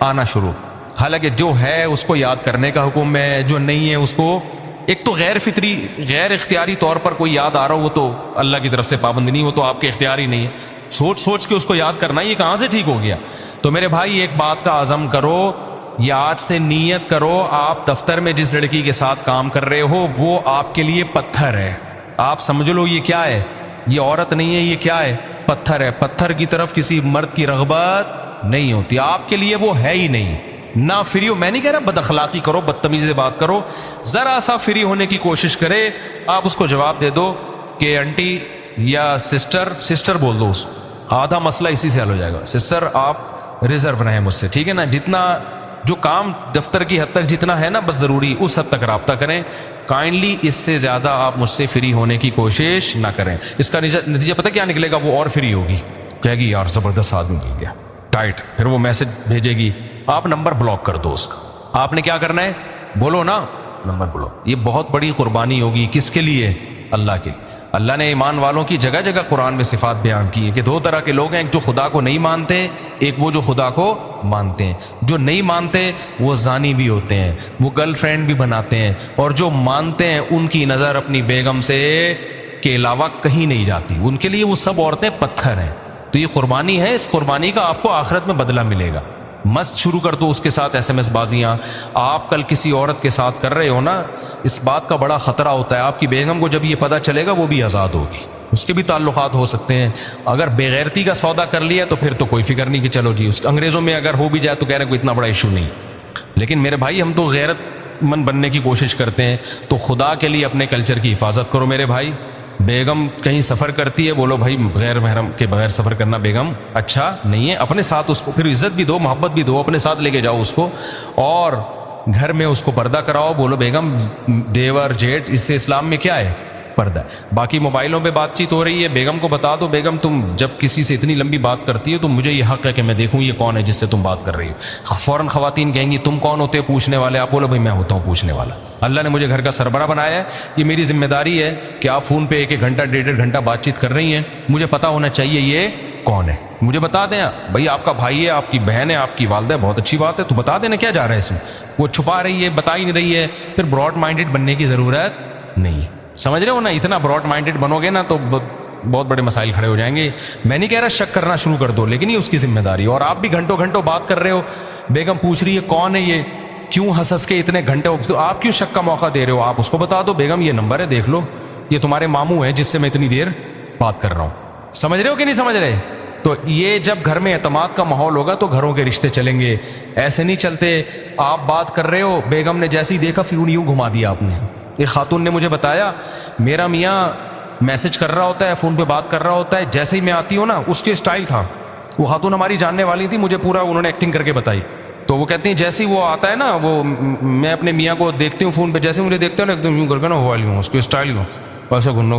A: آنا شروع. حالانکہ جو ہے اس کو یاد کرنے کا حکم ہے, جو نہیں ہے اس کو ایک تو غیر فطری غیر اختیاری طور پر کوئی یاد آ رہا ہو, وہ تو اللہ کی طرف سے پابند نہیں, وہ تو آپ کے اختیار ہی نہیں ہے. سوچ کے اس کو یاد کرنا یہ کہاں سے ٹھیک ہو گیا؟ تو میرے بھائی ایک بات کا عزم کرو, یا آج سے نیت کرو, آپ دفتر میں جس لڑکی کے ساتھ کام کر رہے ہو وہ آپ کے لیے پتھر ہے. آپ سمجھ لو یہ کیا ہے, یہ عورت نہیں ہے, یہ کیا ہے؟ پتھر ہے. پتھر کی طرف کسی مرد کی رغبت نہیں ہوتی, آپ کے لیے وہ ہے ہی نہیں. نہ فری ہو, میں نہیں کہہ رہا بد اخلاقی کرو, بدتمیزی سے بات کرو, ذرا سا فری ہونے کی کوشش کرے. آپ اس کو جواب دے دو کہ آنٹی یا سسٹر بول دو اس کو, آدھا مسئلہ اسی سے حل ہو جائے گا. سسٹر آپ ریزرو رہیں مجھ سے, ٹھیک ہے نا؟ جتنا جو کام دفتر کی حد تک جتنا ہے نا بس ضروری, اس حد تک رابطہ کریں. کائنڈلی اس سے زیادہ آپ مجھ سے فری ہونے کی کوشش نہ کریں. اس کا نتیجہ پتہ کیا نکلے گا؟ وہ اور فری ہوگی, کہے گی یار زبردست آدمی مل گیا, ٹائٹ. پھر وہ میسج بھیجے گی, آپ نمبر بلاک کر دو اس کا. آپ نے کیا کرنا ہے؟ بولو نا نمبر بلاک. یہ بہت بڑی قربانی ہوگی. کس کے لیے؟ اللہ کے لیے. اللہ نے ایمان والوں کی جگہ جگہ قرآن میں صفات بیان کی ہے کہ 2 طرح کے لوگ ہیں, ایک جو خدا کو نہیں مانتے, ایک وہ جو خدا کو مانتے ہیں. جو نہیں مانتے وہ زانی بھی ہوتے ہیں, وہ گرل فرینڈ بھی بناتے ہیں, اور جو مانتے ہیں ان کی نظر اپنی بیگم سے کے علاوہ کہیں نہیں جاتی. ان کے لیے وہ سب عورتیں پتھر ہیں. تو یہ قربانی ہے, اس قربانی کا آپ کو آخرت میں بدلہ ملے گا. مست شروع کر دو اس کے ساتھ SMS بازیاں. آپ کل کسی عورت کے ساتھ کر رہے ہو نا, اس بات کا بڑا خطرہ ہوتا ہے آپ کی بیگم کو جب یہ پتہ چلے گا وہ بھی آزاد ہوگی, اس کے بھی تعلقات ہو سکتے ہیں. اگر بےغیرتی کا سودا کر لیا تو پھر تو کوئی فکر نہیں کہ چلو جی اس انگریزوں میں اگر ہو بھی جائے تو کہہ رہے ہیں کوئی اتنا بڑا ایشو نہیں. لیکن میرے بھائی ہم تو غیرت مند بننے کی کوشش کرتے ہیں, تو خدا کے لیے اپنے کلچر کی حفاظت کرو میرے بھائی. بیگم کہیں سفر کرتی ہے, بولو بھائی غیر محرم کے بغیر سفر کرنا بیگم اچھا نہیں ہے. اپنے ساتھ اس کو پھر عزت بھی دو, محبت بھی دو, اپنے ساتھ لے کے جاؤ اس کو, اور گھر میں اس کو پردہ کراؤ. بولو بیگم دیور جیٹ, اس سے اسلام میں کیا ہے؟ پردہ. باقی موبائلوں پہ بات چیت ہو رہی ہے, بیگم کو بتا دو بیگم تم جب کسی سے اتنی لمبی بات کرتی ہو تو مجھے یہ حق ہے کہ میں دیکھوں یہ کون ہے جس سے تم بات کر رہی ہو. فوراً خواتین کہیں گی تم کون ہوتے ہو پوچھنے والے؟ آپ بولو بھائی میں ہوتا ہوں پوچھنے والا. اللہ نے مجھے گھر کا سربراہ بنایا ہے, یہ میری ذمہ داری ہے کہ آپ فون پہ 1-1 گھنٹہ 1.5 گھنٹہ بات چیت کر رہی ہیں, مجھے پتا ہونا چاہیے یہ کون ہے؟ مجھے بتا دیں بھائی آپ کا بھائی ہے، آپ کی بہن ہے، آپ کی والدہ ہے، بہت اچھی بات ہے، تو بتا دینا کیا جا رہا ہے اس میں؟ وہ چھپا رہی ہے، بتا ہی نہیں رہی ہے، پھر براڈ مائنڈیڈ بننے کی ضرورت نہیں. سمجھ رہے ہو نا؟ اتنا براڈ مائنڈیڈ بنو گے نا تو بہت بڑے مسائل کھڑے ہو جائیں گے. میں نہیں کہہ رہا شک کرنا شروع کر دو، لیکن یہ اس کی ذمہ داری. اور آپ بھی گھنٹوں گھنٹوں بات کر رہے ہو، بیگم پوچھ رہی ہے کون ہے یہ، کیوں ہنس کے اتنے گھنٹے، تو آپ کیوں شک کا موقع دے رہے ہو؟ آپ اس کو بتا دو بیگم یہ نمبر ہے، دیکھ لو، یہ تمہارے ماموں ہیں جس سے میں اتنی دیر بات کر رہا ہوں. سمجھ رہے ہو کہ نہیں سمجھ رہے؟ تو یہ جب گھر میں اعتماد کا ماحول ہوگا تو گھروں کے رشتے چلیں گے. ایسے نہیں چلتے. آپ بات کر رہے ہو، بیگم نے جیسے ہی دیکھا فیون یوں گھما دیا آپ نے. ایک خاتون نے مجھے بتایا میرا میاں میسج کر رہا ہوتا ہے، فون پہ بات کر رہا ہوتا ہے، جیسے ہی میں آتی ہوں نا اس کے اسٹائل تھا. وہ خاتون ہماری جاننے والی تھی، مجھے پورا انہوں نے ایکٹنگ کر کے بتائی. تو وہ کہتی ہیں جیسے ہی وہ آتا ہے نا، وہ میں اپنے میاں کو دیکھتی ہوں فون پہ، جیسے مجھے دیکھتے ہو نا ایک دم یوں کر کے نا ہوا لوں اس کے اسٹائل ہوں ایسا گھننا،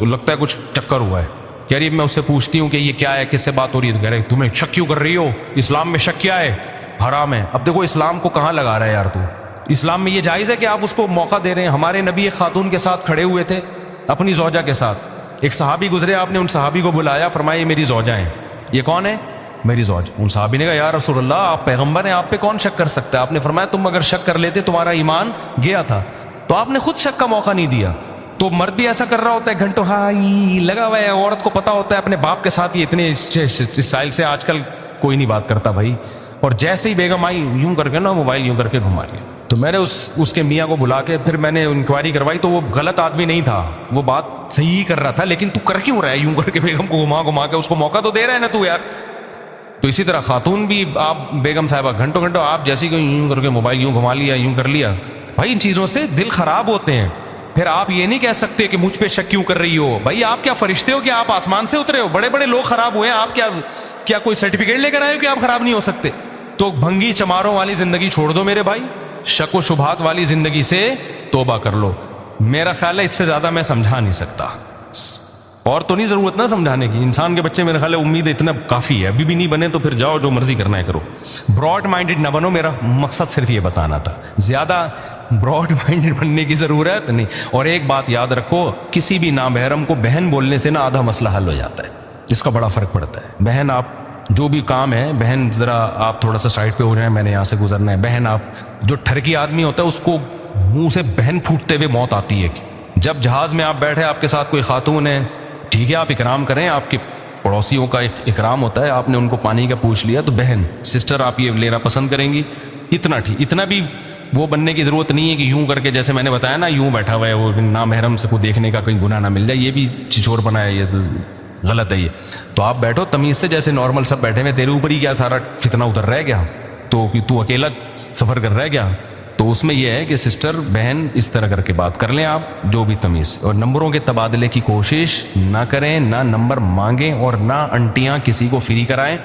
A: لگتا ہے کچھ چکر ہوا ہے. کہہ رہی میں اس سے پوچھتی ہوں کہ یہ کیا ہے، کس سے بات ہو رہی ہے؟ تو کہہ رہے تمہیں شک کیوں کر رہی ہو؟ اسلام میں شک کیا ہے؟ حرام ہے. اب دیکھو اسلام کو کہاں لگا رہا ہے یار تو. اسلام میں یہ جائز ہے کہ آپ اس کو موقع دے رہے ہیں. ہمارے نبی ایک خاتون کے ساتھ کھڑے ہوئے تھے اپنی زوجہ کے ساتھ. ایک صحابی گزرے، آپ نے ان صحابی کو بلایا، فرمایا یہ میری زوجہ ہیں. یہ کون ہے؟ میری زوج. ان صحابی نے کہا یا رسول اللہ آپ پیغمبر ہیں، آپ پہ کون شک کر سکتا ہے؟ آپ نے فرمایا تم اگر شک کر لیتے تمہارا ایمان گیا تھا. تو آپ نے خود شک کا موقع نہیں دیا. تو مرد بھی ایسا کر رہا ہوتا ہے گھنٹوں ہائی لگا ہوا ہے. عورت کو پتا ہوتا ہے اپنے باپ کے ساتھ یہ اتنے اسٹائل سے آج کل کوئی نہیں بات کرتا بھائی. اور جیسے ہی بیگم آئی یوں کر کے نا موبائل یوں کر کے گھما لیا. تو میں نے اس کے میاں کو بلا کے پھر میں نے انکوائری کروائی. تو وہ غلط آدمی نہیں تھا، وہ بات صحیح کر رہا تھا. لیکن تو کر کیوں رہا ہے یوں کر کے بیگم کو گھما کے؟ اس کو موقع تو دے رہا ہے نا تو یار. تو اسی طرح خاتون بھی، آپ بیگم صاحبہ گھنٹوں گھنٹوں آپ جیسی کہ یوں کر کے موبائل یوں گھما لیا، یوں کر لیا. بھائی ان چیزوں سے دل خراب ہوتے ہیں. پھر آپ یہ نہیں کہہ سکتے کہ مجھ پہ شک کیوں کر رہی ہو. بھائی آپ کیا فرشتے ہو کہ آپ آسمان سے اترے ہو؟ بڑے بڑے لوگ خراب ہوئے ہیں، آپ کیا کوئی سرٹیفکیٹ لے کر آئے ہو کہ آپ خراب نہیں ہو سکتے؟ تو بھنگی چماروں والی زندگی چھوڑ دو میرے بھائی، شک و شبہات والی زندگی سے توبہ کر لو. میرا خیال ہے اس سے زیادہ میں سمجھا نہیں سکتا. اور تو نہیں ضرورت نہ سمجھانے کی. انسان کے بچے میرے خیال ہے امید ہے اتنا کافی ہے. ابھی بھی نہیں بنے تو پھر جاؤ جو مرضی کرنا ہے کرو. براڈ مائنڈڈ نہ بنو، میرا مقصد صرف یہ بتانا تھا. زیادہ براڈ مائنڈڈ بننے کی ضرورت نہیں. اور ایک بات یاد رکھو، کسی بھی نامحرم کو بہن بولنے سے نا آدھا مسئلہ حل ہو جاتا ہے. اس کا بڑا فرق پڑتا ہے. بہن آپ جو بھی کام ہے، بہن ذرا آپ تھوڑا سا سائڈ پہ ہو جائیں، میں نے یہاں سے گزرنا ہے. بہن آپ جو ٹھرکی آدمی ہوتا ہے اس کو منہ سے بہن پھوٹتے ہوئے موت آتی ہے. جب جہاز میں آپ بیٹھے، آپ کے ساتھ کوئی خاتون ہے، ٹھیک ہے آپ اکرام کریں، آپ کے پڑوسیوں کا اکرام ہوتا ہے. آپ نے ان کو پانی کا پوچھ لیا تو بہن سسٹر آپ یہ لینا پسند کریں گی. اتنا ٹھیک. اتنا بھی وہ بننے کی ضرورت نہیں ہے کہ یوں کر کے جیسے میں نے بتایا نا یوں بیٹھا ہوا ہے، وہ نامحرم سے کو دیکھنے کا کوئی گناہ نہ مل جائے. یہ بھی چچور بنایا، یہ تو غلط ہے. یہ تو آپ بیٹھو تمیز سے جیسے نارمل سب بیٹھے ہوئے. تیرے اوپر ہی کیا سارا فتنہ اتر رہ گیا؟ تو اکیلا سفر کر رہ گیا؟ تو اس میں یہ ہے کہ سسٹر بہن اس طرح کر کے بات کر لیں آپ، جو بھی تمیز. اور نمبروں کے تبادلے کی کوشش نہ کریں، نہ نمبر مانگیں، اور نہ انٹیاں کسی کو فری کرائیں.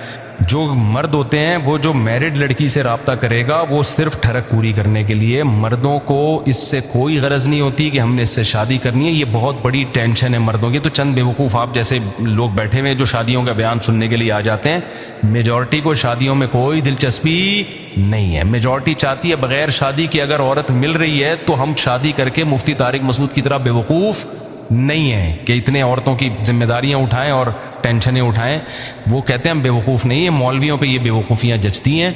A: جو مرد ہوتے ہیں وہ جو میرڈ لڑکی سے رابطہ کرے گا وہ صرف ٹھڑک پوری کرنے کے لیے. مردوں کو اس سے کوئی غرض نہیں ہوتی کہ ہم نے اس سے شادی کرنی ہے. یہ بہت بڑی ٹینشن ہے مردوں کی. تو چند بیوقوف آپ جیسے لوگ بیٹھے ہوئے جو شادیوں کا بیان سننے کے لیے آ جاتے ہیں. میجورٹی کو شادیوں میں کوئی دلچسپی نہیں ہے. میجورٹی چاہتی ہے بغیر شادی کے اگر عورت مل رہی ہے تو ہم شادی کر کے مفتی طارق مسعود کی طرح بیوقوف نہیں ہیں کہ اتنے عورتوں کی ذمہ داریاں اٹھائیں اور ٹینشنیں اٹھائیں. وہ کہتے ہیں ہم بیوقوف نہیں ہیں. مولویوں پہ یہ بیوقوفیاں جچتی ہیں.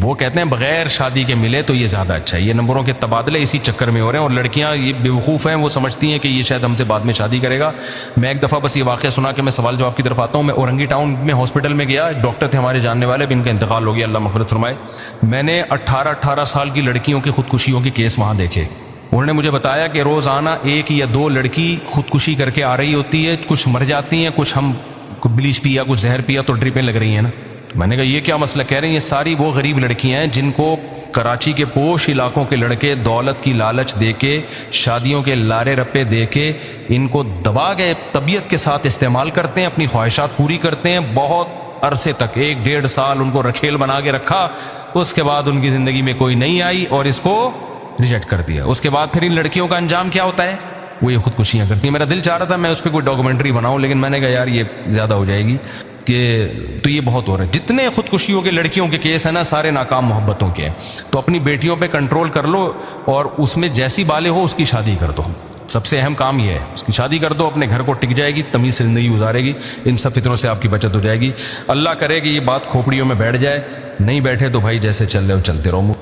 A: وہ کہتے ہیں بغیر شادی کے ملے تو یہ زیادہ اچھا ہے. یہ نمبروں کے تبادلے اسی چکر میں ہو رہے ہیں. اور لڑکیاں یہ بیوقوف ہیں، وہ سمجھتی ہیں کہ یہ شاید ہم سے بعد میں شادی کرے گا. میں ایک دفعہ بس یہ واقعہ سنا کے میں سوال جواب کی طرف آتا ہوں. میں اورنگی ٹاؤن میں ہاسپٹل میں گیا. ڈاکٹر تھے ہمارے جاننے والے، بھی ان کا انتقال ہو گیا، اللہ مغفرت فرمائے. میں نے 18 سال کی لڑکیوں کی خودکشیوں کے کیس وہاں دیکھے. انہوں نے مجھے بتایا کہ روزانہ 1 یا 2 لڑکی خودکشی کر کے آ رہی ہوتی ہے. کچھ مر جاتی ہیں، کچھ ہم بلیچ پیا، کچھ زہر پیا تو ڈرپیں لگ رہی ہیں نا. میں نے کہا یہ کیا مسئلہ؟ کہہ رہے ہیں یہ ساری وہ غریب لڑکیاں ہیں جن کو کراچی کے پوش علاقوں کے لڑکے دولت کی لالچ دے کے، شادیوں کے لارے رپے دے کے ان کو دبا کے طبیعت کے ساتھ استعمال کرتے ہیں، اپنی خواہشات پوری کرتے ہیں. بہت عرصے تک 1-1.5 سال ان کو رکھیل بنا کے رکھا. اس کے بعد ان کی زندگی میں کوئی نہیں آئی اور اس کو ریجیکٹ کر دیا. اس کے بعد پھر ان لڑکیوں کا انجام کیا ہوتا ہے؟ وہ یہ خودکشیاں کرتی ہیں. میرا دل چاہ رہا تھا میں اس پہ کوئی ڈاکومنٹری بناؤں، لیکن میں نے کہا یار یہ زیادہ ہو جائے گی کہ تو یہ بہت ہو رہا ہے. جتنے خودکشیوں کے لڑکیوں کے کیس ہیں نا سارے ناکام محبتوں کے ہیں. تو اپنی بیٹیوں پہ کنٹرول کر لو اور اس میں جیسی بالے ہو اس کی شادی کر دو. سب سے اہم کام یہ ہے، اس کی شادی کر دو، اپنے گھر کو ٹک جائے گی، تمیز سے زندگی گزارے گی، ان سب فتنوں سے آپ کی بچت ہو جائے گی۔ اللہ کرے کہ یہ بات کھوپڑیوں میں بیٹھ جائے، نہیں بیٹھے تو بھائی جیسے چل رہے ہو چلتے رہو۔